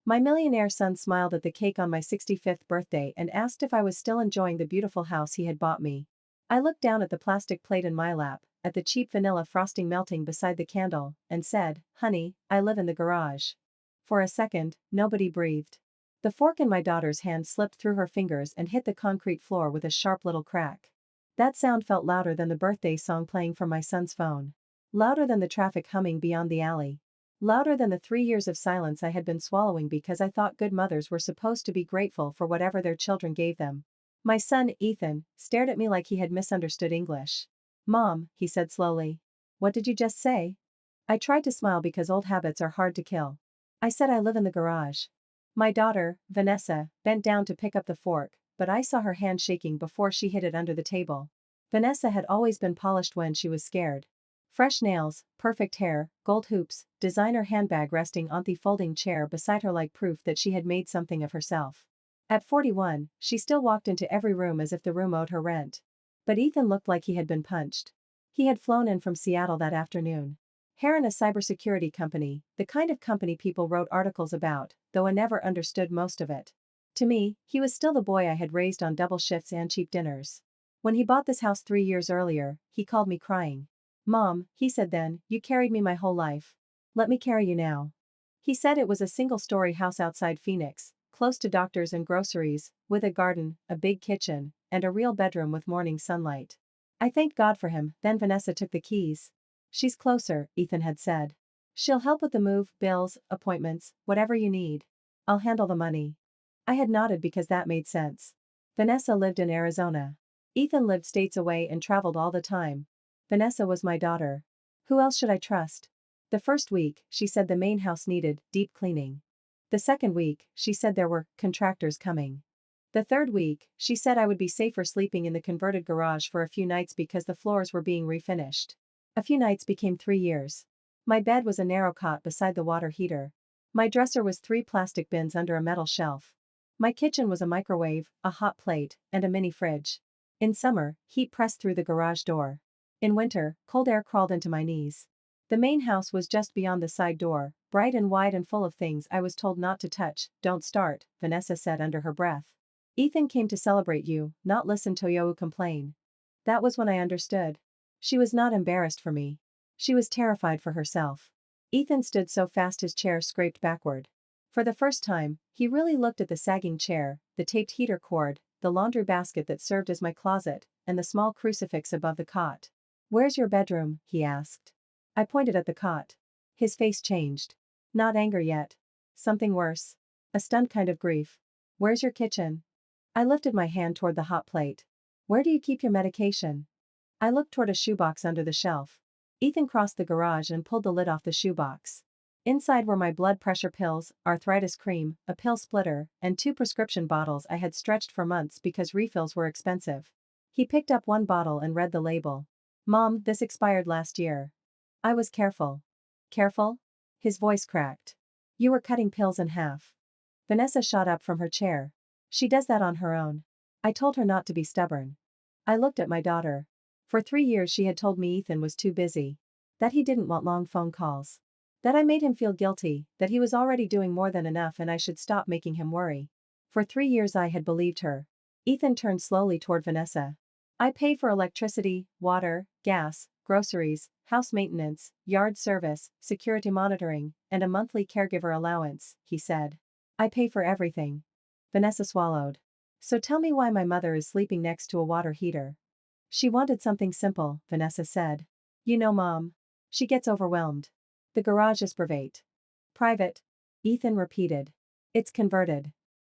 My millionaire son smiled at the cake on my 65th birthday and asked if I was still enjoying the beautiful house he had bought me. I looked down at the plastic plate in my lap, at the cheap vanilla frosting melting beside the candle, and said, "Honey, I live in the garage." For a second, nobody breathed. The fork in my daughter's hand slipped through her fingers and hit the concrete floor with a sharp little crack. That sound felt louder than the birthday song playing from my son's phone. Louder than the traffic humming beyond the alley. Louder than the 3 years of silence I had been swallowing because I thought good mothers were supposed to be grateful for whatever their children gave them. My son, Ethan, stared at me like he had misunderstood English. "Mom," he said slowly. "What did you just say?" I tried to smile because old habits are hard to kill. "I said I live in the garage." My daughter, Vanessa, bent down to pick up the fork, but I saw her hand shaking before she hid it under the table. Vanessa had always been polished when she was scared. Fresh nails, perfect hair, gold hoops, designer handbag resting on the folding chair beside her like proof that she had made something of herself. At 41, she still walked into every room as if the room owed her rent. But Ethan looked like he had been punched. He had flown in from Seattle that afternoon. Hair in a cybersecurity company, the kind of company people wrote articles about, though I never understood most of it. To me, he was still the boy I had raised on double shifts and cheap dinners. When he bought this house 3 years earlier, he called me crying. "Mom," he said then, "you carried me my whole life. Let me carry you now." He said it was a single-story house outside Phoenix, close to doctors and groceries, with a garden, a big kitchen, and a real bedroom with morning sunlight. I thanked God for him. Then Vanessa took the keys. "She's closer," Ethan had said. "She'll help with the move, bills, appointments, whatever you need. I'll handle the money." I had nodded because that made sense. Vanessa lived in Arizona. Ethan lived states away and traveled all the time. Vanessa was my daughter. Who else should I trust? The first week, she said the main house needed deep cleaning. The second week, she said there were contractors coming. The third week, she said I would be safer sleeping in the converted garage for a few nights because the floors were being refinished. A few nights became 3 years. My bed was a narrow cot beside the water heater. My dresser was 3 plastic bins under a metal shelf. My kitchen was a microwave, a hot plate, and a mini fridge. In summer, heat pressed through the garage door. In winter, cold air crawled into my knees. The main house was just beyond the side door, bright and wide and full of things I was told not to touch. "Don't start," Vanessa said under her breath. "Ethan came to celebrate you, not listen to you complain." That was when I understood. She was not embarrassed for me. She was terrified for herself. Ethan stood so fast his chair scraped backward. For the first time, he really looked at the sagging chair, the taped heater cord, the laundry basket that served as my closet, and the small crucifix above the cot. "Where's your bedroom?" he asked. I pointed at the cot. His face changed. Not anger yet. Something worse. A stunned kind of grief. "Where's your kitchen?" I lifted my hand toward the hot plate. "Where do you keep your medication?" I looked toward a shoebox under the shelf. Ethan crossed the garage and pulled the lid off the shoebox. Inside were my blood pressure pills, arthritis cream, a pill splitter, and 2 prescription bottles I had stretched for months because refills were expensive. He picked up one bottle and read the label. "Mom, this expired last year." I was careful. "Careful?" His voice cracked. "You were cutting pills in half." Vanessa shot up from her chair. "She does that on her own." I told her not to be stubborn. I looked at my daughter. For 3 years she had told me Ethan was too busy. That he didn't want long phone calls. That I made him feel guilty, that he was already doing more than enough and I should stop making him worry. For 3 years I had believed her. Ethan turned slowly toward Vanessa. "I pay for electricity, water, gas, groceries, house maintenance, yard service, security monitoring, and a monthly caregiver allowance," he said. "I pay for everything." Vanessa swallowed. "So tell me why my mother is sleeping next to a water heater." "She wanted something simple," Vanessa said. "You know Mom. She gets overwhelmed. The garage is private." "Private?" Ethan repeated. "It's converted."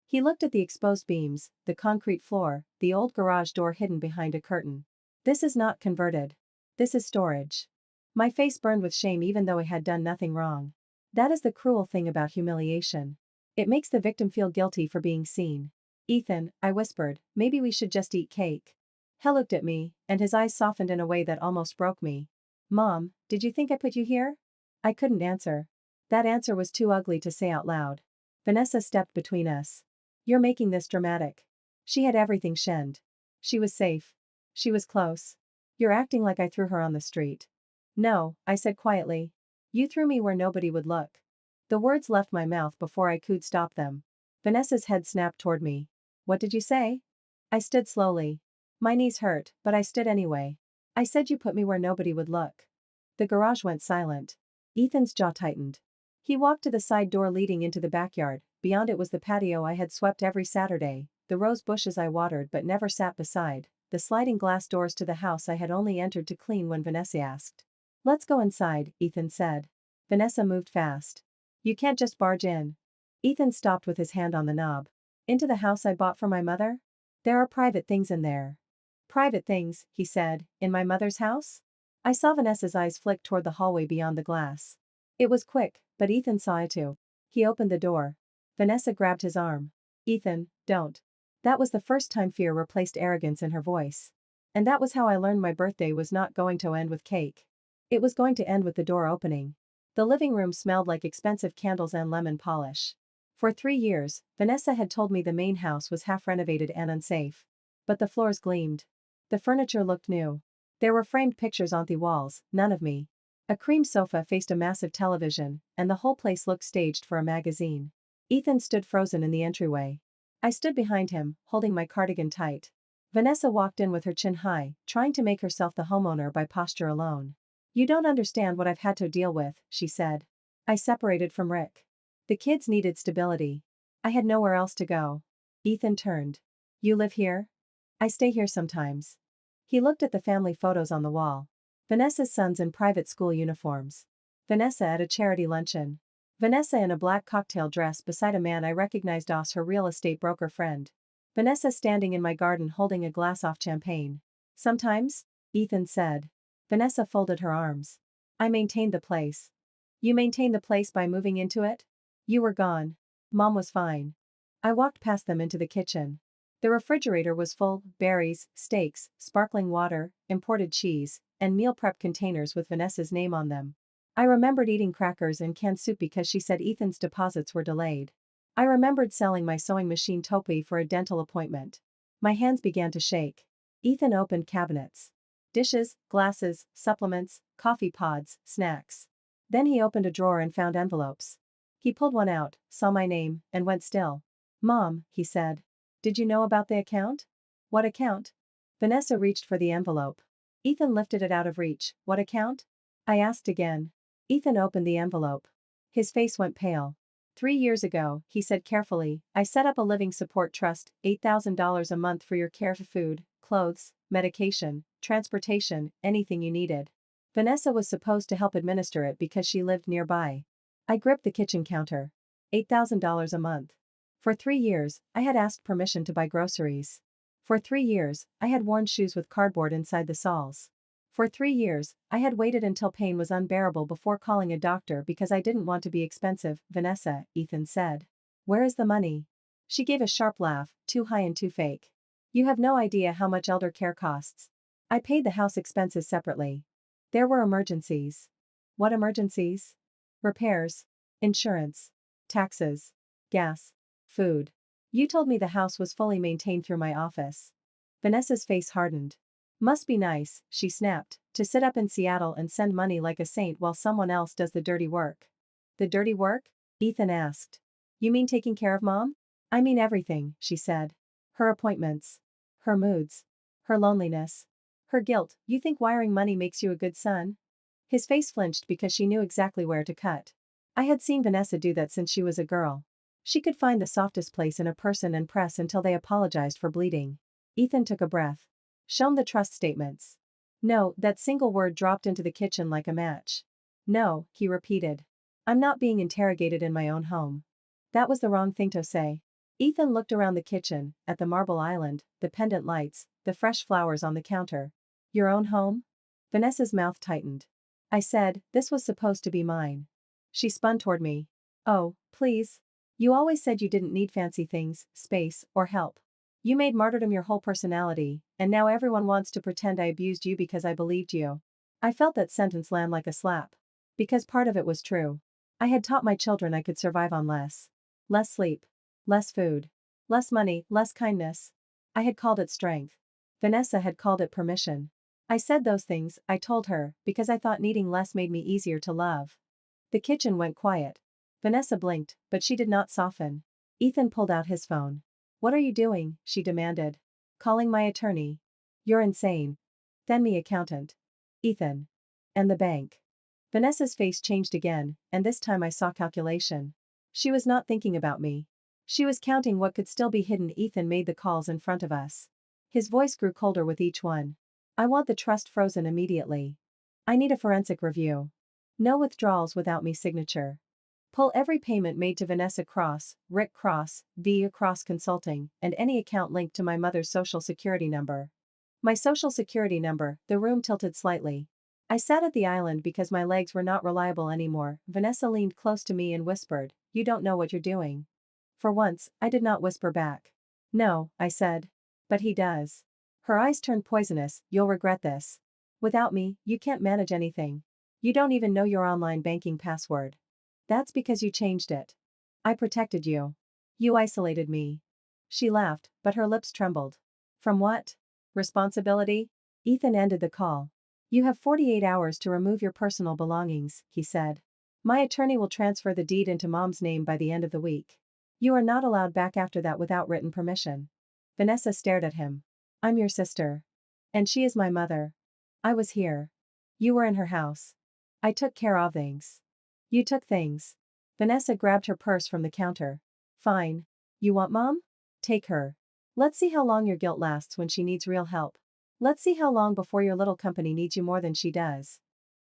He looked at the exposed beams, the concrete floor, the old garage door hidden behind a curtain. "This is not converted. This is storage." My face burned with shame even though I had done nothing wrong. That is the cruel thing about humiliation. It makes the victim feel guilty for being seen. "Ethan," I whispered, "maybe we should just eat cake." He looked at me, and his eyes softened in a way that almost broke me. "Mom, did you think I put you here?" I couldn't answer. That answer was too ugly to say out loud. Vanessa stepped between us. "You're making this dramatic." She had everything shinned. She was safe. She was close. "You're acting like I threw her on the street." "No," I said quietly. "You threw me where nobody would look." The words left my mouth before I could stop them. Vanessa's head snapped toward me. What did you say? I stood slowly. My knees hurt, but I stood anyway. I said you put me where nobody would look. The garage went silent. Ethan's jaw tightened. He walked to the side door leading into the backyard. Beyond it was the patio I had swept every Saturday, the rose bushes I watered but never sat beside, the sliding glass doors to the house I had only entered to clean when Vanessa asked. Let's go inside, Ethan said. Vanessa moved fast. You can't just barge in. Ethan stopped with his hand on the knob. Into the house I bought for my mother? There are private things in there. Private things, he said, in my mother's house? I saw Vanessa's eyes flick toward the hallway beyond the glass. It was quick, but Ethan saw it too. He opened the door. Vanessa grabbed his arm. Ethan, don't. That was the first time fear replaced arrogance in her voice. And that was how I learned my birthday was not going to end with cake. It was going to end with the door opening. The living room smelled like expensive candles and lemon polish. For 3 years, Vanessa had told me the main house was half renovated and unsafe. But the floors gleamed. The furniture looked new. There were framed pictures on the walls, none of me. A cream sofa faced a massive television, and the whole place looked staged for a magazine. Ethan stood frozen in the entryway. I stood behind him, holding my cardigan tight. Vanessa walked in with her chin high, trying to make herself the homeowner by posture alone. You don't understand what I've had to deal with, she said. I separated from Rick. The kids needed stability. I had nowhere else to go. Ethan turned. You live here? I stay here sometimes. He looked at the family photos on the wall. Vanessa's sons in private school uniforms. Vanessa at a charity luncheon. Vanessa in a black cocktail dress beside a man I recognized as her real estate broker friend. Vanessa standing in my garden holding a glass of champagne. Sometimes? Ethan said. Vanessa folded her arms. I maintained the place. You maintained the place by moving into it? You were gone. Mom was fine. I walked past them into the kitchen. The refrigerator was full, berries, steaks, sparkling water, imported cheese, and meal prep containers with Vanessa's name on them. I remembered eating crackers and canned soup because she said Ethan's deposits were delayed. I remembered selling my sewing machine Topi for a dental appointment. My hands began to shake. Ethan opened cabinets. Dishes, glasses, supplements, coffee pods, snacks. Then he opened a drawer and found envelopes. He pulled one out, saw my name, and went still. Mom, he said. Did you know about the account? What account? Vanessa reached for the envelope. Ethan lifted it out of reach. What account? I asked again. Ethan opened the envelope. His face went pale. 3 years ago, he said carefully, I set up a living support trust, $8,000 a month for your care for food, clothes, medication, transportation, anything you needed. Vanessa was supposed to help administer it because she lived nearby. I gripped the kitchen counter. $8,000 a month. For 3 years, I had asked permission to buy groceries. For 3 years, I had worn shoes with cardboard inside the soles. For 3 years, I had waited until pain was unbearable before calling a doctor because I didn't want to be expensive, Vanessa, Ethan said. Where is the money? She gave a sharp laugh, too high and too fake. You have no idea how much elder care costs. I paid the house expenses separately. There were emergencies. What emergencies? Repairs. Insurance. Taxes. Gas. Food. You told me the house was fully maintained through my office. Vanessa's face hardened. Must be nice, she snapped, to sit up in Seattle and send money like a saint while someone else does the dirty work. The dirty work? Ethan asked. You mean taking care of Mom? I mean everything, she said. Her appointments. Her moods. Her loneliness. Her guilt. You think wiring money makes you a good son? His face flinched because she knew exactly where to cut. I had seen Vanessa do that since she was a girl. She could find the softest place in a person and press until they apologized for bleeding. Ethan took a breath. Shown the trust statements. No, that single word dropped into the kitchen like a match. No, he repeated. I'm not being interrogated in my own home. That was the wrong thing to say. Ethan looked around the kitchen, at the marble island, the pendant lights, the fresh flowers on the counter. Your own home? Vanessa's mouth tightened. I said, this was supposed to be mine. She spun toward me. Oh, please. You always said you didn't need fancy things, space, or help. You made martyrdom your whole personality, and now everyone wants to pretend I abused you because I believed you. I felt that sentence land like a slap. Because part of it was true. I had taught my children I could survive on less. Less sleep. Less food. Less money, less kindness. I had called it strength. Vanessa had called it permission. I said those things, I told her, because I thought needing less made me easier to love. The kitchen went quiet. Vanessa blinked, but she did not soften. Ethan pulled out his phone. What are you doing? She demanded. Calling my attorney. You're insane. Then me accountant. Ethan. And the bank. Vanessa's face changed again, and this time I saw calculation. She was not thinking about me. She was counting what could still be hidden. Ethan made the calls in front of us. His voice grew colder with each one. I want the trust frozen immediately. I need a forensic review. No withdrawals without me signature. Pull every payment made to Vanessa Cross, Rick Cross, Via Cross Consulting, and any account linked to my mother's social security number. My social security number, the room tilted slightly. I sat at the island because my legs were not reliable anymore. Vanessa leaned close to me and whispered, "You don't know what you're doing." For once, I did not whisper back. "No," I said. "But he does." Her eyes turned poisonous. "You'll regret this. Without me, you can't manage anything. You don't even know your online banking password. That's because you changed it. I protected you. You isolated me." She laughed, but her lips trembled. "From what? Responsibility?" Ethan ended the call. "You have 48 hours to remove your personal belongings," he said. "My attorney will transfer the deed into Mom's name by the end of the week. You are not allowed back after that without written permission." Vanessa stared at him. "I'm your sister. And she is my mother. I was here. You were in her house. I took care of things. You took things." Vanessa grabbed her purse from the counter. "Fine. You want Mom? Take her. Let's see how long your guilt lasts when she needs real help. Let's see how long before your little company needs you more than she does."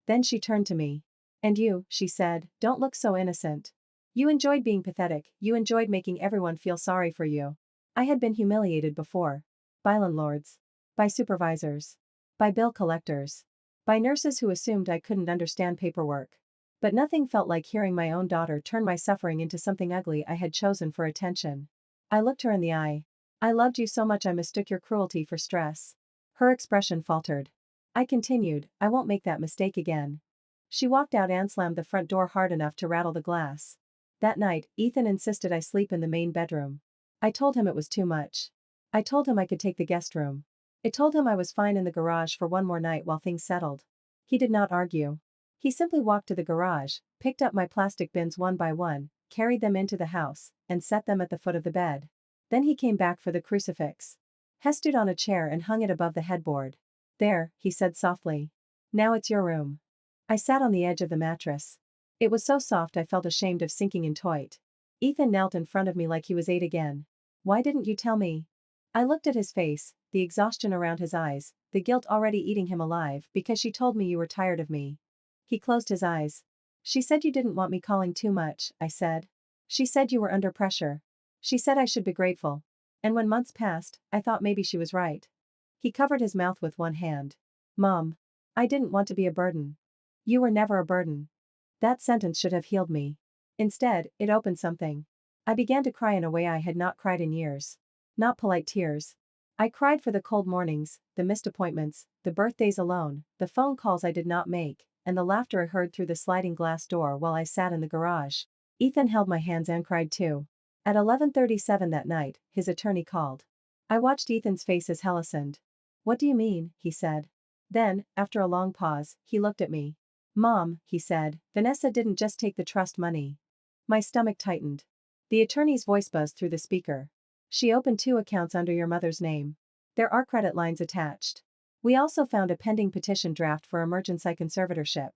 Then she turned to me. "And you," she said, "don't look so innocent. You enjoyed being pathetic, you enjoyed making everyone feel sorry for you. I had been humiliated before. By landlords. By supervisors. By bill collectors. By nurses who assumed I couldn't understand paperwork. But nothing felt like hearing my own daughter turn my suffering into something ugly I had chosen for attention." I looked her in the eye. "I loved you so much I mistook your cruelty for stress." Her expression faltered. I continued, "I won't make that mistake again." She walked out and slammed the front door hard enough to rattle the glass. That night, Ethan insisted I sleep in the main bedroom. I told him it was too much. I told him I could take the guest room. I told him I was fine in the garage for one more night while things settled. He did not argue. He simply walked to the garage, picked up my plastic bins one by one, carried them into the house, and set them at the foot of the bed. Then he came back for the crucifix. He stood on a chair and hung it above the headboard. "There," he said softly. "Now it's your room." I sat on the edge of the mattress. It was so soft I felt ashamed of sinking into it. Ethan knelt in front of me like he was 8 again. "Why didn't you tell me?" I looked at his face, the exhaustion around his eyes, the guilt already eating him alive. "Because she told me you were tired of me." He closed his eyes. "She said you didn't want me calling too much," I said. "She said you were under pressure. She said I should be grateful. And when months passed, I thought maybe she was right." He covered his mouth with one hand. "Mom. I didn't want to be a burden." "You were never a burden." That sentence should have healed me. Instead, it opened something. I began to cry in a way I had not cried in years. Not polite tears. I cried for the cold mornings, the missed appointments, the birthdays alone, the phone calls I did not make, and the laughter I heard through the sliding glass door while I sat in the garage. Ethan held my hands and cried too. At 11:37 that night, his attorney called. I watched Ethan's face as hell ascend. "What do you mean?" he said. Then, after a long pause, he looked at me. "Mom," he said, "Vanessa didn't just take the trust money." My stomach tightened. The attorney's voice buzzed through the speaker. "She opened 2 accounts under your mother's name. There are credit lines attached. We also found a pending petition draft for emergency conservatorship."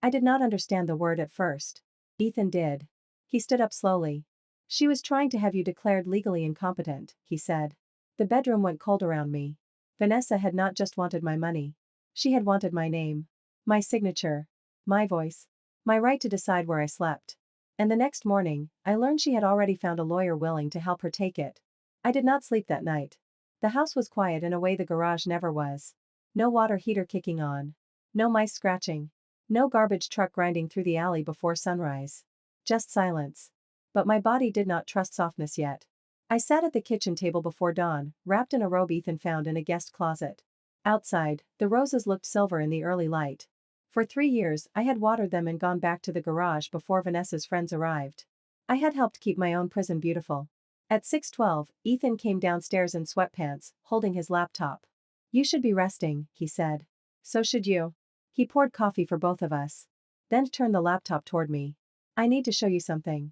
I did not understand the word at first. Ethan did. He stood up slowly. "She was trying to have you declared legally incompetent," he said. The bedroom went cold around me. Vanessa had not just wanted my money. She had wanted my name. My signature. My voice. My right to decide where I slept. And the next morning, I learned she had already found a lawyer willing to help her take it. I did not sleep that night. The house was quiet in a way the garage never was. No water heater kicking on. No mice scratching. No garbage truck grinding through the alley before sunrise. Just silence. But my body did not trust softness yet. I sat at the kitchen table before dawn, wrapped in a robe Ethan found in a guest closet. Outside, the roses looked silver in the early light. For 3 years, I had watered them and gone back to the garage before Vanessa's friends arrived. I had helped keep my own prison beautiful. At 6:12, Ethan came downstairs in sweatpants, holding his laptop. "You should be resting," he said. "So should you." He poured coffee for both of us. Then turned the laptop toward me. I need to show you something.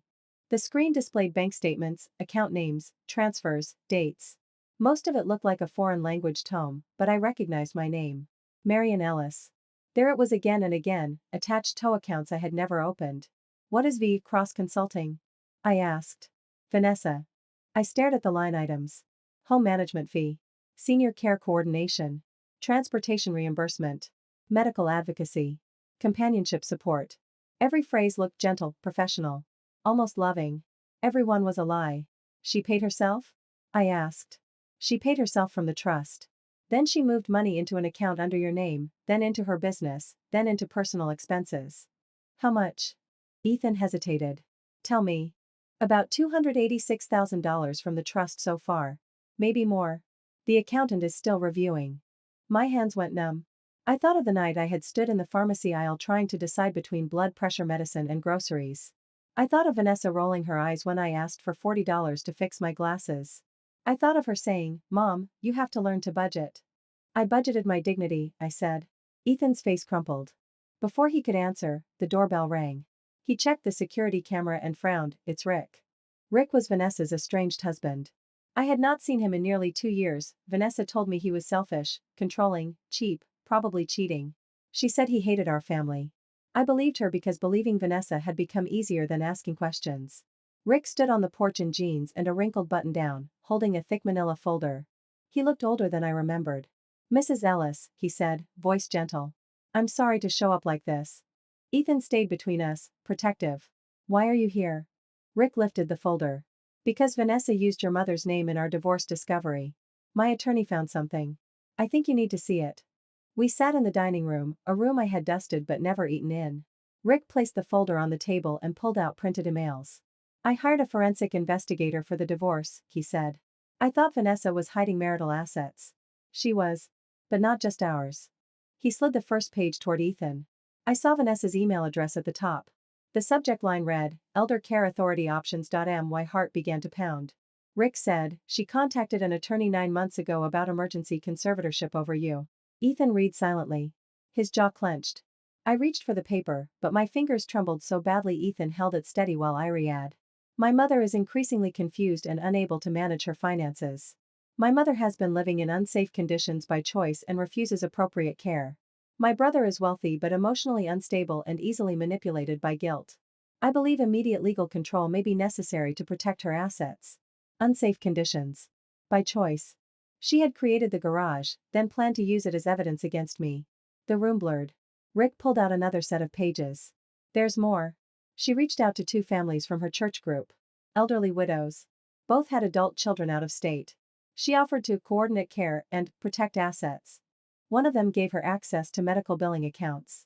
The screen displayed bank statements, account names, transfers, dates. Most of it looked like a foreign language tome, but I recognized my name. Marian Ellis. There it was again and again, attached tow accounts I had never opened. What is V Cross Consulting? I asked. Vanessa. I stared at the line items. Home management fee. Senior care coordination. Transportation reimbursement. Medical advocacy. Companionship support. Every phrase looked gentle, professional. Almost loving. Everyone was a lie. She paid herself? I asked. She paid herself from the trust. Then she moved money into an account under your name, then into her business, then into personal expenses. How much? Ethan hesitated. Tell me. About $286,000 from the trust so far. Maybe more. The accountant is still reviewing. My hands went numb. I thought of the night I had stood in the pharmacy aisle trying to decide between blood pressure medicine and groceries. I thought of Vanessa rolling her eyes when I asked for $40 to fix my glasses. I thought of her saying, "Mom, you have to learn to budget." I budgeted my dignity, I said. Ethan's face crumpled. Before he could answer, the doorbell rang. He checked the security camera and frowned. It's Rick. Rick was Vanessa's estranged husband. I had not seen him in nearly 2 years. Vanessa told me he was selfish, controlling, cheap, probably cheating. She said he hated our family. I believed her because believing Vanessa had become easier than asking questions. Rick stood on the porch in jeans and a wrinkled button-down, holding a thick manila folder. He looked older than I remembered. Mrs. Ellis, he said, voice gentle. I'm sorry to show up like this. Ethan stayed between us, protective. Why are you here? Rick lifted the folder. Because Vanessa used your mother's name in our divorce discovery. My attorney found something. I think you need to see it. We sat in the dining room, a room I had dusted but never eaten in. Rick placed the folder on the table and pulled out printed emails. I hired a forensic investigator for the divorce, he said. I thought Vanessa was hiding marital assets. She was. But not just ours. He slid the first page toward Ethan. I saw Vanessa's email address at the top. The subject line read, Elder Care Authority Options. My heart began to pound. Rick said, she contacted an attorney 9 months ago about emergency conservatorship over you. Ethan read silently. His jaw clenched. I reached for the paper, but my fingers trembled so badly Ethan held it steady while I read. My mother is increasingly confused and unable to manage her finances. My mother has been living in unsafe conditions by choice and refuses appropriate care. My brother is wealthy but emotionally unstable and easily manipulated by guilt. I believe immediate legal control may be necessary to protect her assets. Unsafe conditions. By choice. She had created the garage, then planned to use it as evidence against me. The room blurred. Rick pulled out another set of pages. There's more. She reached out to 2 families from her church group. Elderly widows. Both had adult children out of state. She offered to coordinate care and protect assets. One of them gave her access to medical billing accounts.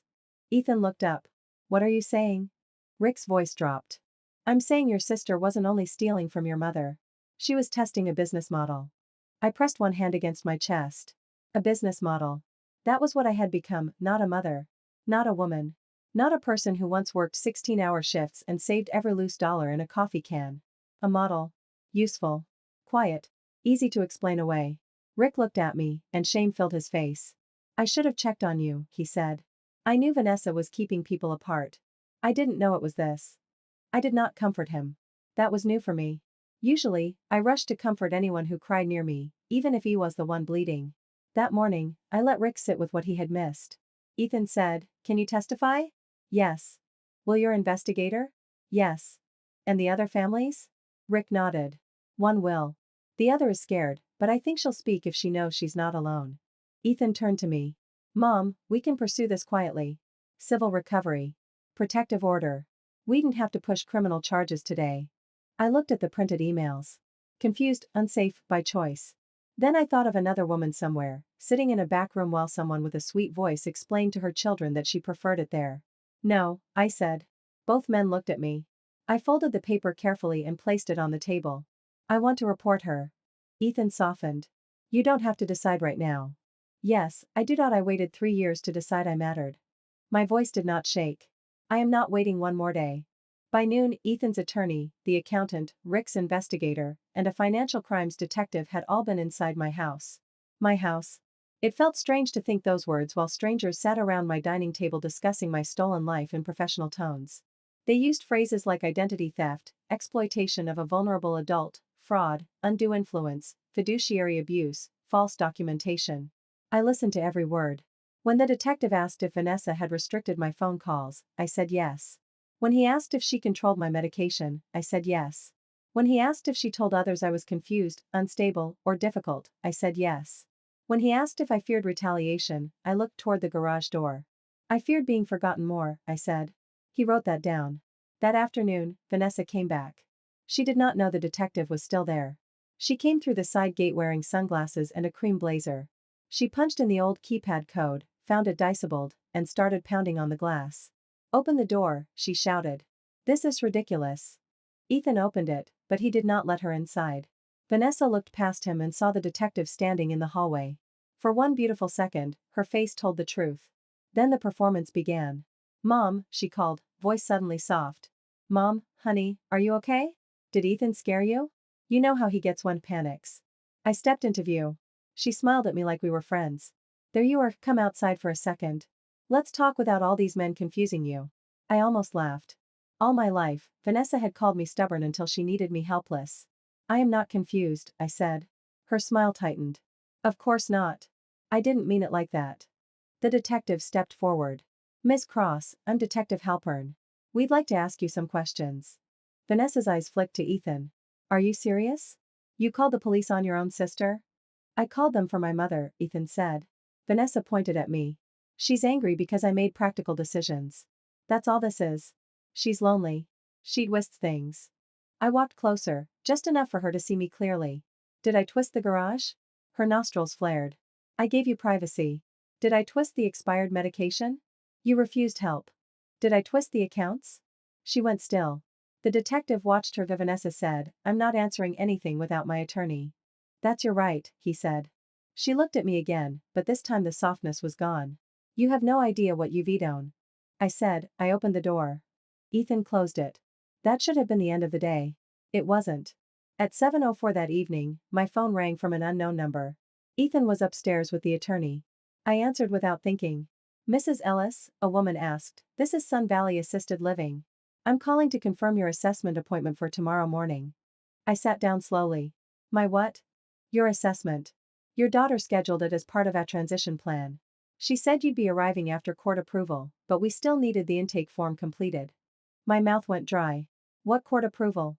Ethan looked up. What are you saying? Rick's voice dropped. I'm saying your sister wasn't only stealing from your mother. She was testing a business model. I pressed one hand against my chest. A business model. That was what I had become, not a mother. Not a woman. Not a person who once worked 16-hour shifts and saved every loose dollar in a coffee can. A model. Useful. Quiet. Easy to explain away. Rick looked at me, and shame filled his face. I should have checked on you, he said. I knew Vanessa was keeping people apart. I didn't know it was this. I did not comfort him. That was new for me. Usually, I rushed to comfort anyone who cried near me, even if he was the one bleeding. That morning, I let Rick sit with what he had missed. Ethan said, can you testify? Yes. Will your investigator? Yes. And the other families? Rick nodded. One will. The other is scared, but I think she'll speak if she knows she's not alone. Ethan turned to me. Mom, we can pursue this quietly. Civil recovery. Protective order. We didn't have to push criminal charges today. I looked at the printed emails. Confused, unsafe, by choice. Then I thought of another woman somewhere, sitting in a back room while someone with a sweet voice explained to her children that she preferred it there. No, I said. Both men looked at me. I folded the paper carefully and placed it on the table. I want to report her. Ethan softened. You don't have to decide right now. Yes, I do. I waited 3 years to decide I mattered. My voice did not shake. I am not waiting one more day. By noon, Ethan's attorney, the accountant, Rick's investigator, and a financial crimes detective had all been inside my house. My house. It felt strange to think those words while strangers sat around my dining table discussing my stolen life in professional tones. They used phrases like identity theft, exploitation of a vulnerable adult, fraud, undue influence, fiduciary abuse, false documentation. I listened to every word. When the detective asked if Vanessa had restricted my phone calls, I said yes. When he asked if she controlled my medication, I said yes. When he asked if she told others I was confused, unstable, or difficult, I said yes. When he asked if I feared retaliation, I looked toward the garage door. I feared being forgotten more, I said. He wrote that down. That afternoon, Vanessa came back. She did not know the detective was still there. She came through the side gate wearing sunglasses and a cream blazer. She punched in the old keypad code, found it disabled, and started pounding on the glass. Open the door, she shouted. This is ridiculous. Ethan opened it, but he did not let her inside. Vanessa looked past him and saw the detective standing in the hallway. For one beautiful second, her face told the truth. Then the performance began. Mom, she called, voice suddenly soft. Mom, honey, are you okay? Did Ethan scare you? You know how he gets when panics. I stepped into view. She smiled at me like we were friends. There you are, come outside for a second. Let's talk without all these men confusing you. I almost laughed. All my life, Vanessa had called me stubborn until she needed me helpless. I am not confused, I said. Her smile tightened. Of course not. I didn't mean it like that. The detective stepped forward. Miss Cross, I'm Detective Halpern. We'd like to ask you some questions. Vanessa's eyes flicked to Ethan. Are you serious? You called the police on your own sister? I called them for my mother, Ethan said. Vanessa pointed at me. She's angry because I made practical decisions. That's all this is. She's lonely. She twists things. I walked closer, just enough for her to see me clearly. Did I twist the garage? Her nostrils flared. I gave you privacy. Did I twist the expired medication? You refused help. Did I twist the accounts? She went still. The detective watched her. Vanessa said, I'm not answering anything without my attorney. That's your right, he said. She looked at me again, but this time the softness was gone. You have no idea what you've eaten. I said. I opened the door. Ethan closed it. That should have been the end of the day. It wasn't. At 7:04 that evening, my phone rang from an unknown number. Ethan was upstairs with the attorney. I answered without thinking. Mrs. Ellis, a woman asked, this is Sun Valley Assisted Living. I'm calling to confirm your assessment appointment for tomorrow morning. I sat down slowly. My what? Your assessment. Your daughter scheduled it as part of our transition plan. She said you'd be arriving after court approval, but we still needed the intake form completed. My mouth went dry. What court approval?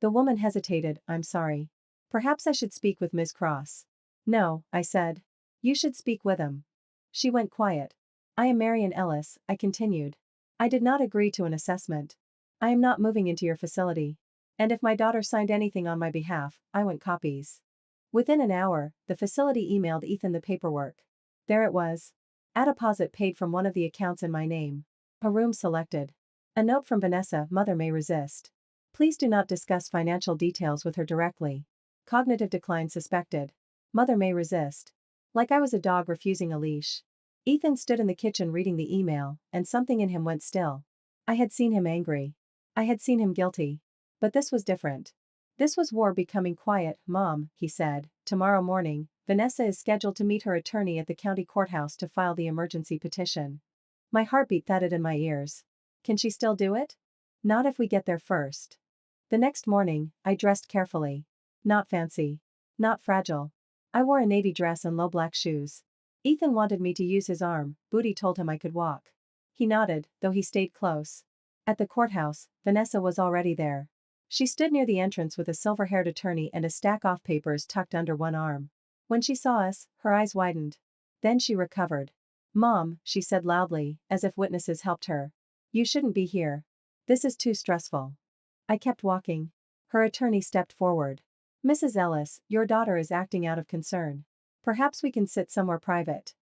The woman hesitated. I'm sorry. Perhaps I should speak with Ms. Cross. No, I said. You should speak with him. She went quiet. I am Marian Ellis, I continued. I did not agree to an assessment. I am not moving into your facility. And if my daughter signed anything on my behalf, I want copies. Within an hour, the facility emailed Ethan the paperwork. There it was. A deposit paid from one of the accounts in my name. A room selected. A note from Vanessa, mother may resist. Please do not discuss financial details with her directly. Cognitive decline suspected. Mother may resist. Like I was a dog refusing a leash. Ethan stood in the kitchen reading the email, and something in him went still. I had seen him angry. I had seen him guilty. But this was different. This was war becoming quiet. Mom, he said, tomorrow morning, Vanessa is scheduled to meet her attorney at the county courthouse to file the emergency petition. My heartbeat thudded in my ears. Can she still do it? Not if we get there first. The next morning, I dressed carefully. Not fancy. Not fragile. I wore a navy dress and low black shoes. Ethan wanted me to use his arm. Booty told him I could walk. He nodded, though he stayed close. At the courthouse, Vanessa was already there. She stood near the entrance with a silver-haired attorney and a stack of papers tucked under one arm. When she saw us, her eyes widened. Then she recovered. Mom, she said loudly, as if witnesses helped her. You shouldn't be here. This is too stressful. I kept walking. Her attorney stepped forward. Mrs. Ellis, your daughter is acting out of concern. Perhaps we can sit somewhere private.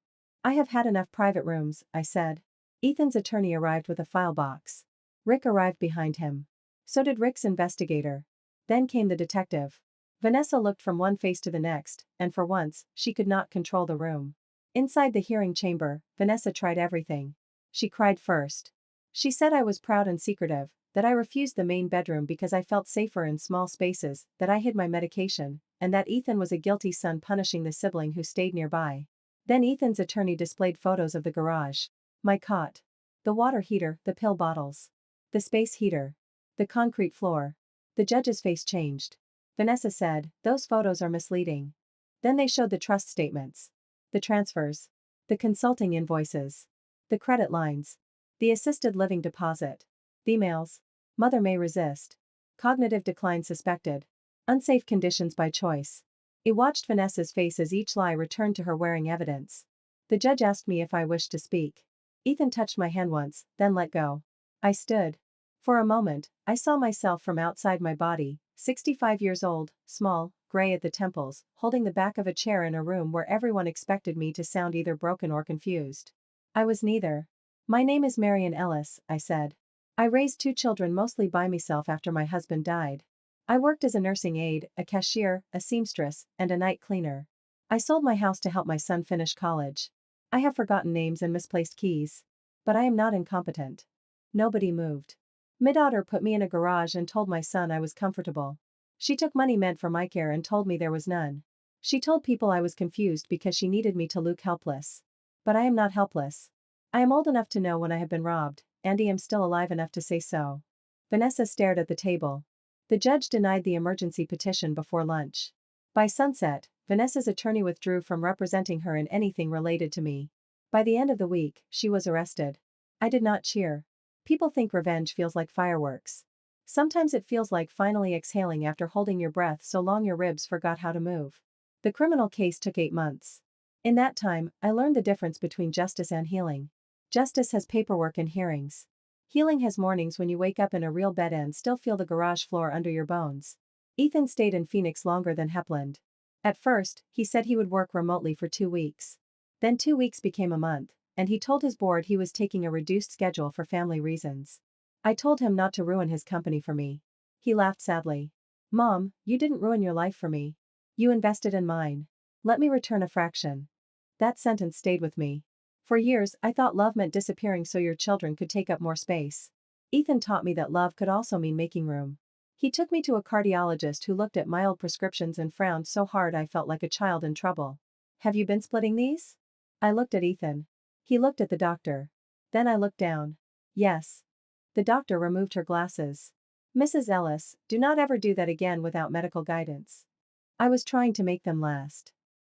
I have had enough private rooms, I said. Ethan's attorney arrived with a file box. Rick arrived behind him. So did Rick's investigator. Then came the detective. Vanessa looked from one face to the next, and for once, she could not control the room. Inside the hearing chamber, Vanessa tried everything. She cried first. She said I was proud and secretive, that I refused the main bedroom because I felt safer in small spaces, that I hid my medication, and that Ethan was a guilty son punishing the sibling who stayed nearby. Then Ethan's attorney displayed photos of the garage. My cot. The water heater, the pill bottles. The space heater. The concrete floor. The judge's face changed. Vanessa said, "Those photos are misleading." Then they showed the trust statements. The transfers. The consulting invoices. The credit lines. The assisted living deposit. The emails. Mother may resist. Cognitive decline suspected. Unsafe conditions by choice. I watched Vanessa's face as each lie returned to her wearing evidence. The judge asked me if I wished to speak. Ethan touched my hand once, then let go. I stood. For a moment, I saw myself from outside my body, 65 years old, small, gray at the temples, holding the back of a chair in a room where everyone expected me to sound either broken or confused. I was neither. "My name is Marion Ellis," I said. "I raised 2 children mostly by myself after my husband died. I worked as a nursing aide, a cashier, a seamstress, and a night cleaner. I sold my house to help my son finish college. I have forgotten names and misplaced keys. But I am not incompetent." Nobody moved. Mid-daughter put me in a garage and told my son I was comfortable. She took money meant for my care and told me there was none. She told people I was confused because she needed me to look helpless. But I am not helpless. I am old enough to know when I have been robbed, and I am still alive enough to say so. Vanessa stared at the table. The judge denied the emergency petition before lunch. By sunset, Vanessa's attorney withdrew from representing her in anything related to me. By the end of the week, she was arrested. I did not cheer. People think revenge feels like fireworks. Sometimes it feels like finally exhaling after holding your breath so long your ribs forgot how to move. The criminal case took 8 months. In that time, I learned the difference between justice and healing. Justice has paperwork and hearings. Healing has mornings when you wake up in a real bed and still feel the garage floor under your bones. Ethan stayed in Phoenix longer than Hepland. At first, he said he would work remotely for 2 weeks. Then 2 weeks became a month, and he told his board he was taking a reduced schedule for family reasons. I told him not to ruin his company for me. He laughed sadly. "Mom, you didn't ruin your life for me. You invested in mine. Let me return a fraction." That sentence stayed with me. For years, I thought love meant disappearing so your children could take up more space. Ethan taught me that love could also mean making room. He took me to a cardiologist who looked at mild prescriptions and frowned so hard I felt like a child in trouble. "Have you been splitting these?" I looked at Ethan. He looked at the doctor. Then I looked down. "Yes." The doctor removed her glasses. "Mrs. Ellis, do not ever do that again without medical guidance." I was trying to make them last.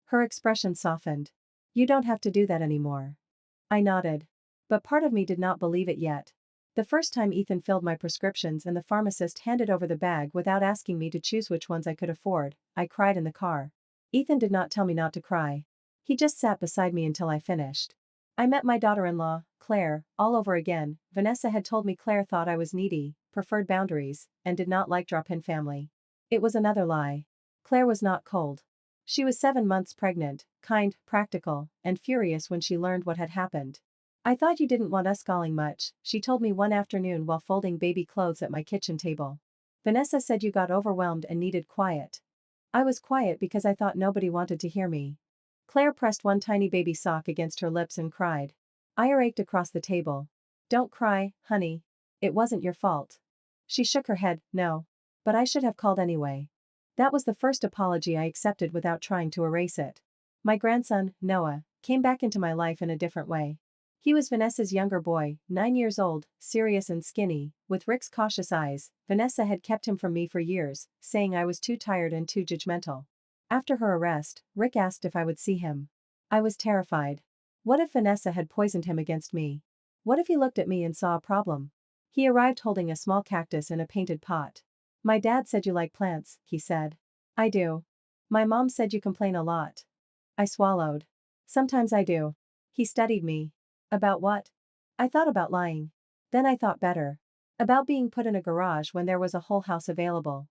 Her expression softened. "You don't have to do that anymore." I nodded. But part of me did not believe it yet. The first time Ethan filled my prescriptions and the pharmacist handed over the bag without asking me to choose which ones I could afford, I cried in the car. Ethan did not tell me not to cry. He just sat beside me until I finished. I met my daughter-in-law, Claire, all over again. Vanessa had told me Claire thought I was needy, preferred boundaries, and did not like drop-in family. It was another lie. Claire was not cold. She was 7 months pregnant, kind, practical, and furious when she learned what had happened. "I thought you didn't want us calling much," she told me one afternoon while folding baby clothes at my kitchen table. "Vanessa said you got overwhelmed and needed quiet." I was quiet because I thought nobody wanted to hear me. Claire pressed one tiny baby sock against her lips and cried. I ached across the table. "Don't cry, honey. It wasn't your fault." She shook her head, "No. But I should have called anyway." That was the first apology I accepted without trying to erase it. My grandson, Noah, came back into my life in a different way. He was Vanessa's younger boy, 9 years old, serious and skinny, with Rick's cautious eyes. Vanessa had kept him from me for years, saying I was too tired and too judgmental. After her arrest, Rick asked if I would see him. I was terrified. What if Vanessa had poisoned him against me? What if he looked at me and saw a problem? He arrived holding a small cactus in a painted pot. "My dad said you like plants," he said. "I do. My mom said you complain a lot." I swallowed. "Sometimes I do." He studied me. "About what?" I thought about lying. Then I thought better. About being put in a garage when there was a whole house available.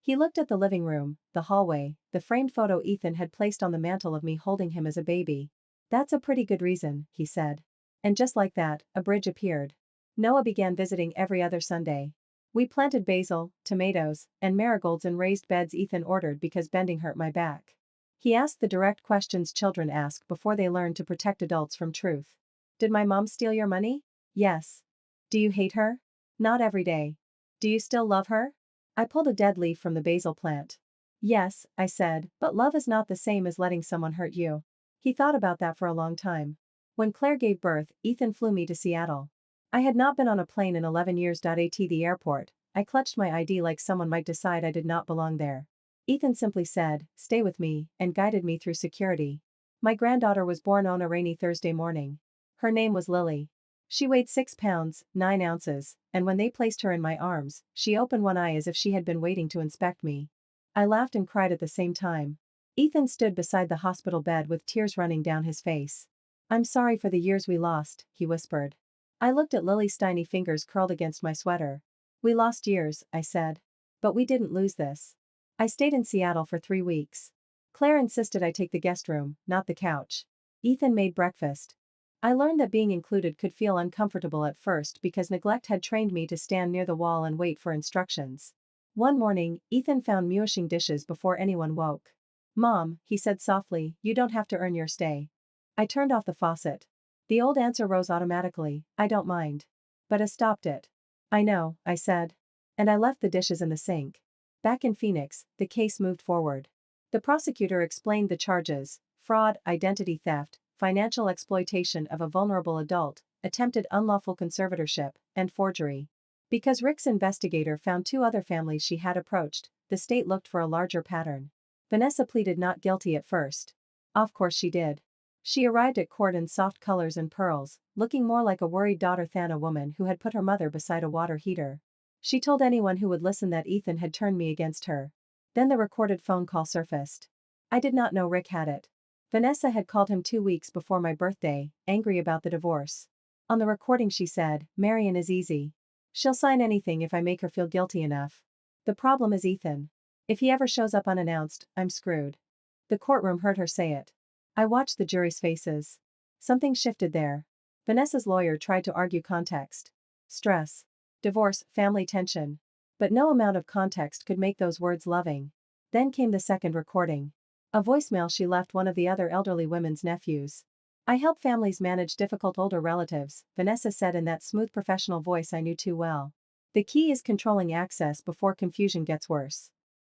He looked at the living room, the hallway, the framed photo Ethan had placed on the mantel of me holding him as a baby. "That's a pretty good reason," he said. And just like that, a bridge appeared. Noah began visiting every other Sunday. We planted basil, tomatoes, and marigolds in raised beds Ethan ordered because bending hurt my back. He asked the direct questions children ask before they learn to protect adults from truth. "Did my mom steal your money?" "Yes." "Do you hate her?" "Not every day." "Do you still love her?" I pulled a dead leaf from the basil plant. "Yes," I said, "but love is not the same as letting someone hurt you." He thought about that for a long time. When Claire gave birth, Ethan flew me to Seattle. I had not been on a plane in 11 years. At the airport, I clutched my ID like someone might decide I did not belong there. Ethan simply said, "Stay with me," and guided me through security. My granddaughter was born on a rainy Thursday morning. Her name was Lily. She weighed 6 pounds, 9 ounces, and when they placed her in my arms, she opened one eye as if she had been waiting to inspect me. I laughed and cried at the same time. Ethan stood beside the hospital bed with tears running down his face. "I'm sorry for the years we lost," he whispered. I looked at Lily's tiny fingers curled against my sweater. "We lost years," I said. "But we didn't lose this." I stayed in Seattle for 3 weeks. Claire insisted I take the guest room, not the couch. Ethan made breakfast. I learned that being included could feel uncomfortable at first because neglect had trained me to stand near the wall and wait for instructions. One morning, Ethan found me washing dishes before anyone woke. "Mom," he said softly, "you don't have to earn your stay." I turned off the faucet. The old answer rose automatically, "I don't mind." But I stopped it. "I know," I said. And I left the dishes in the sink. Back in Phoenix, the case moved forward. The prosecutor explained the charges: fraud, identity theft, financial exploitation of a vulnerable adult, attempted unlawful conservatorship, and forgery. Because Rick's investigator found 2 other families she had approached, the state looked for a larger pattern. Vanessa pleaded not guilty at first. Of course she did. She arrived at court in soft colors and pearls, looking more like a worried daughter than a woman who had put her mother beside a water heater. She told anyone who would listen that Ethan had turned me against her. Then the recorded phone call surfaced. I did not know Rick had it. Vanessa had called him 2 weeks before my birthday, angry about the divorce. On the recording she said, "Marion is easy. She'll sign anything if I make her feel guilty enough. The problem is Ethan. If he ever shows up unannounced, I'm screwed." The courtroom heard her say it. I watched the jury's faces. Something shifted there. Vanessa's lawyer tried to argue context. Stress. Divorce, family tension. But no amount of context could make those words loving. Then came the second recording. A voicemail she left one of the other elderly women's nephews. "I help families manage difficult older relatives," Vanessa said in that smooth professional voice I knew too well. "The key is controlling access before confusion gets worse."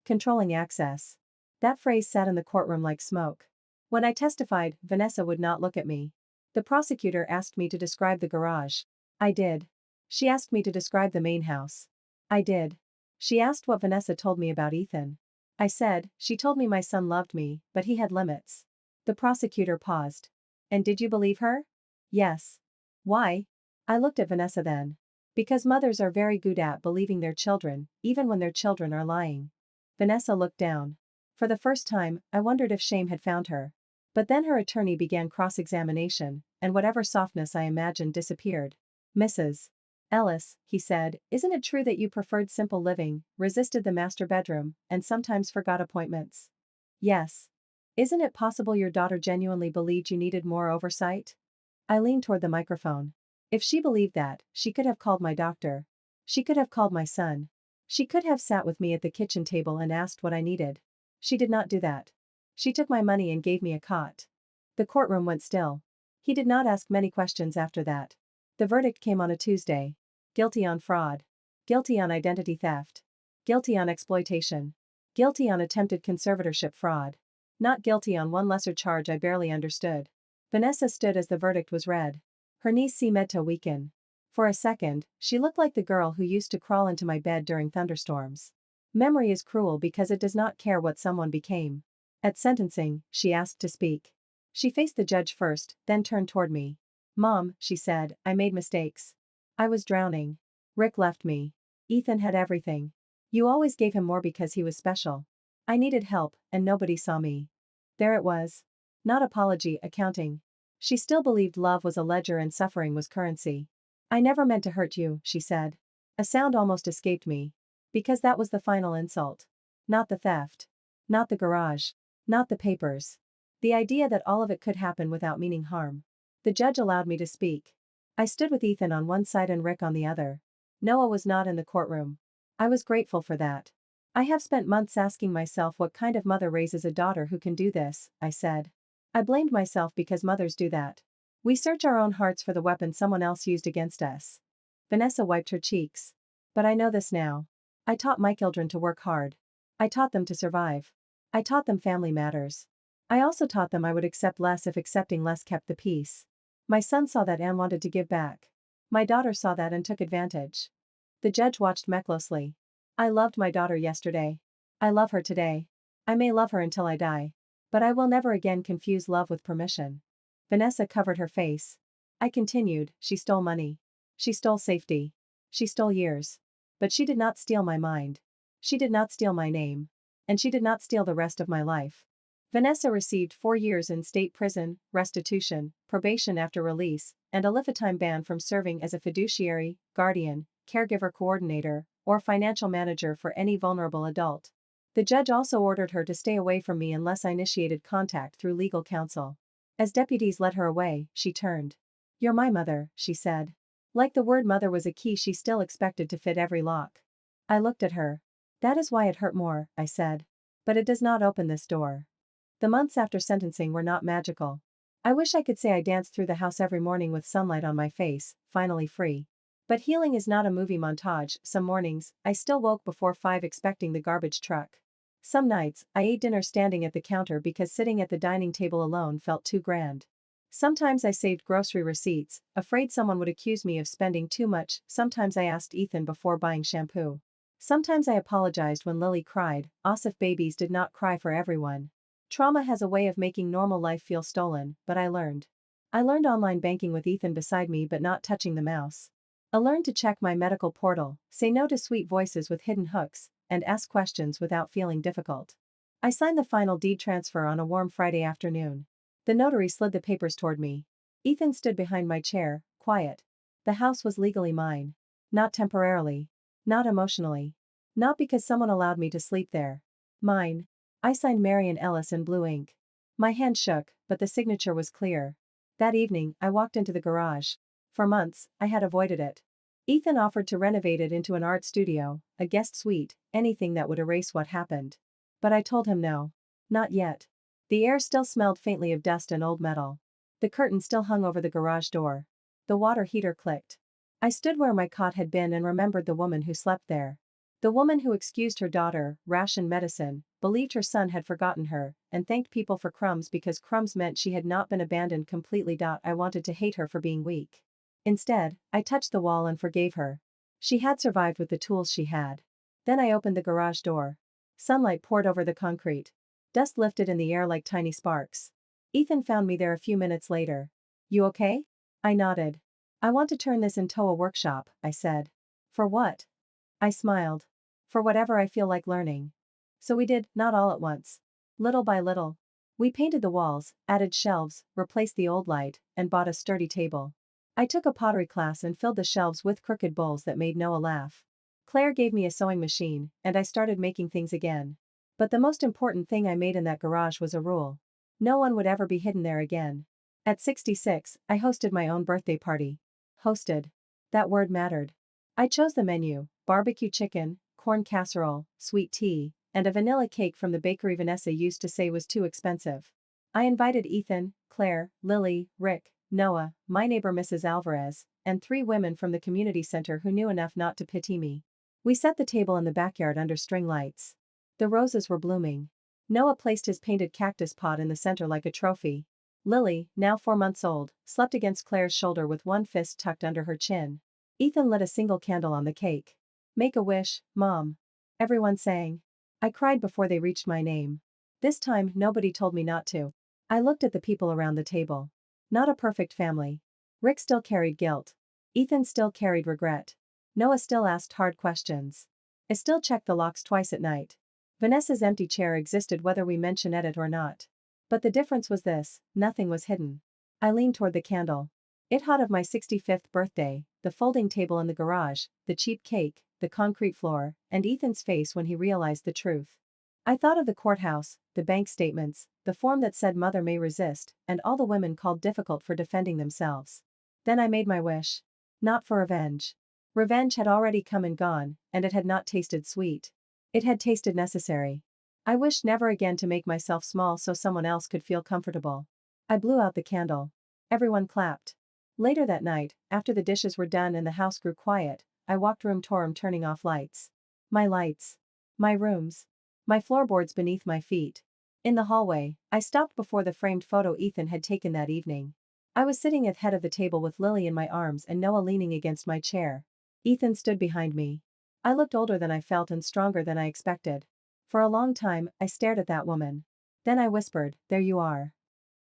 Controlling access. That phrase sat in the courtroom like smoke. When I testified, Vanessa would not look at me. The prosecutor asked me to describe the garage. I did. She asked me to describe the main house. I did. She asked what Vanessa told me about Ethan. I said, "She told me my son loved me, but he had limits." The prosecutor paused. "And did you believe her?" "Yes." "Why?" I looked at Vanessa then. "Because mothers are very good at believing their children, even when their children are lying." Vanessa looked down. For the first time, I wondered if shame had found her. But then her attorney began cross-examination, and whatever softness I imagined disappeared. "Mrs. Ellis," he said, "isn't it true that you preferred simple living, resisted the master bedroom, and sometimes forgot appointments?" "Yes." "Isn't it possible your daughter genuinely believed you needed more oversight?" I leaned toward the microphone. If she believed that, she could have called my doctor. She could have called my son. She could have sat with me at the kitchen table and asked what I needed. She did not do that. She took my money and gave me a cot. The courtroom went still. He did not ask many questions after that. The verdict came on a Tuesday. Guilty on fraud. Guilty on identity theft. Guilty on exploitation. Guilty on attempted conservatorship fraud. Not guilty on one lesser charge I barely understood. Vanessa stood as the verdict was read. Her knees seemed to weaken. For a second, she looked like the girl who used to crawl into my bed during thunderstorms. Memory is cruel because it does not care what someone became. At sentencing, she asked to speak. She faced the judge first, then turned toward me. "Mom," she said, "I made mistakes. I was drowning. Rick left me. Ethan had everything. You always gave him more because he was special. I needed help, and nobody saw me." There it was. Not apology, accounting. She still believed love was a ledger and suffering was currency. "I never meant to hurt you," she said. A sound almost escaped me. Because that was the final insult. Not the theft. Not the garage. Not the papers. The idea that all of it could happen without meaning harm. The judge allowed me to speak. I stood with Ethan on one side and Rick on the other. Noah was not in the courtroom. I was grateful for that. "I have spent months asking myself what kind of mother raises a daughter who can do this," I said. I blamed myself because mothers do that. We search our own hearts for the weapon someone else used against us. Vanessa wiped her cheeks. But I know this now. I taught my children to work hard. I taught them to survive. I taught them family matters. I also taught them I would accept less if accepting less kept the peace. My son saw that and wanted to give back. My daughter saw that and took advantage. The judge watched mechlessly. I loved my daughter yesterday. I love her today. I may love her until I die. But I will never again confuse love with permission. Vanessa covered her face. I continued, she stole money. She stole safety. She stole years. But she did not steal my mind. She did not steal my name. And she did not steal the rest of my life. Vanessa received 4 years in state prison, restitution, probation after release, and a lifetime ban from serving as a fiduciary, guardian, caregiver coordinator, or financial manager for any vulnerable adult. The judge also ordered her to stay away from me unless I initiated contact through legal counsel. As deputies led her away, she turned. "You're my mother," she said. Like the word mother was a key she still expected to fit every lock. I looked at her. "That is why it hurt more," I said. "But it does not open this door." The months after sentencing were not magical. I wish I could say I danced through the house every morning with sunlight on my face, finally free. But healing is not a movie montage. Some mornings, I still woke before 5 expecting the garbage truck. Some nights, I ate dinner standing at the counter because sitting at the dining table alone felt too grand. Sometimes I saved grocery receipts, afraid someone would accuse me of spending too much. Sometimes I asked Ethan before buying shampoo. Sometimes I apologized when Lily cried. Asif babies did not cry for everyone. Trauma has a way of making normal life feel stolen, but I learned. I learned online banking with Ethan beside me but not touching the mouse. I learned to check my medical portal, say no to sweet voices with hidden hooks, and ask questions without feeling difficult. I signed the final deed transfer on a warm Friday afternoon. The notary slid the papers toward me. Ethan stood behind my chair, quiet. The house was legally mine. Not temporarily. Not emotionally. Not because someone allowed me to sleep there. Mine. I signed Marion Ellis in blue ink. My hand shook, but the signature was clear. That evening, I walked into the garage. For months, I had avoided it. Ethan offered to renovate it into an art studio, a guest suite, anything that would erase what happened. But I told him no. Not yet. The air still smelled faintly of dust and old metal. The curtain still hung over the garage door. The water heater clicked. I stood where my cot had been and remembered the woman who slept there. The woman who excused her daughter, rationed medicine, believed her son had forgotten her, and thanked people for crumbs because crumbs meant she had not been abandoned completely. I wanted to hate her for being weak. Instead, I touched the wall and forgave her. She had survived with the tools she had. Then I opened the garage door. Sunlight poured over the concrete. Dust lifted in the air like tiny sparks. Ethan found me there a few minutes later. "You okay?" I nodded. "I want to turn this into a workshop," I said. "For what?" I smiled. "For whatever I feel like learning." So we did, not all at once. Little by little. We painted the walls, added shelves, replaced the old light, and bought a sturdy table. I took a pottery class and filled the shelves with crooked bowls that made Noah laugh. Claire gave me a sewing machine, and I started making things again. But the most important thing I made in that garage was a rule. No one would ever be hidden there again. At 66, I hosted my own birthday party. Hosted. That word mattered. I chose the menu: barbecue chicken, corn casserole, sweet tea, and a vanilla cake from the bakery Vanessa used to say was too expensive. I invited Ethan, Claire, Lily, Rick, Noah, my neighbor Mrs. Alvarez, and 3 women from the community center who knew enough not to pity me. We set the table in the backyard under string lights. The roses were blooming. Noah placed his painted cactus pot in the center like a trophy. Lily, now 4 months old, slept against Claire's shoulder with one fist tucked under her chin. Ethan lit a single candle on the cake. "Make a wish, Mom." Everyone sang. I cried before they reached my name. This time, nobody told me not to. I looked at the people around the table. Not a perfect family. Rick still carried guilt. Ethan still carried regret. Noah still asked hard questions. I still checked the locks twice at night. Vanessa's empty chair existed whether we mention it or not. But the difference was this: nothing was hidden. I leaned toward the candle. It hot of my 65th birthday, the folding table in the garage, the cheap cake, the concrete floor, and Ethan's face when he realized the truth. I thought of the courthouse, the bank statements, the form that said mother may resist, and all the women called difficult for defending themselves. Then I made my wish. Not for revenge. Revenge had already come and gone, and it had not tasted sweet. It had tasted necessary. I wished never again to make myself small so someone else could feel comfortable. I blew out the candle. Everyone clapped. Later that night, after the dishes were done and the house grew quiet, I walked room to room turning off lights. My lights. My rooms. My floorboards beneath my feet. In the hallway, I stopped before the framed photo Ethan had taken that evening. I was sitting at head of the table with Lily in my arms and Noah leaning against my chair. Ethan stood behind me. I looked older than I felt and stronger than I expected. For a long time, I stared at that woman. Then I whispered, "There you are."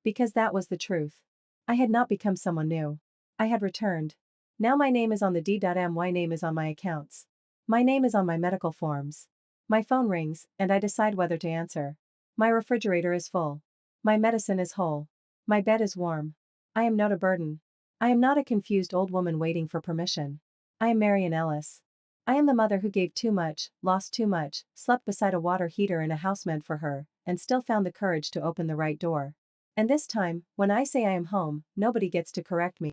Because that was the truth. I had not become someone new. I had returned. Now my name is on the D.my name is on my accounts. My name is on my medical forms. My phone rings, and I decide whether to answer. My refrigerator is full. My medicine is whole. My bed is warm. I am not a burden. I am not a confused old woman waiting for permission. I am Marian Ellis. I am the mother who gave too much, lost too much, slept beside a water heater in a house meant for her, and still found the courage to open the right door. And this time, when I say I am home, nobody gets to correct me.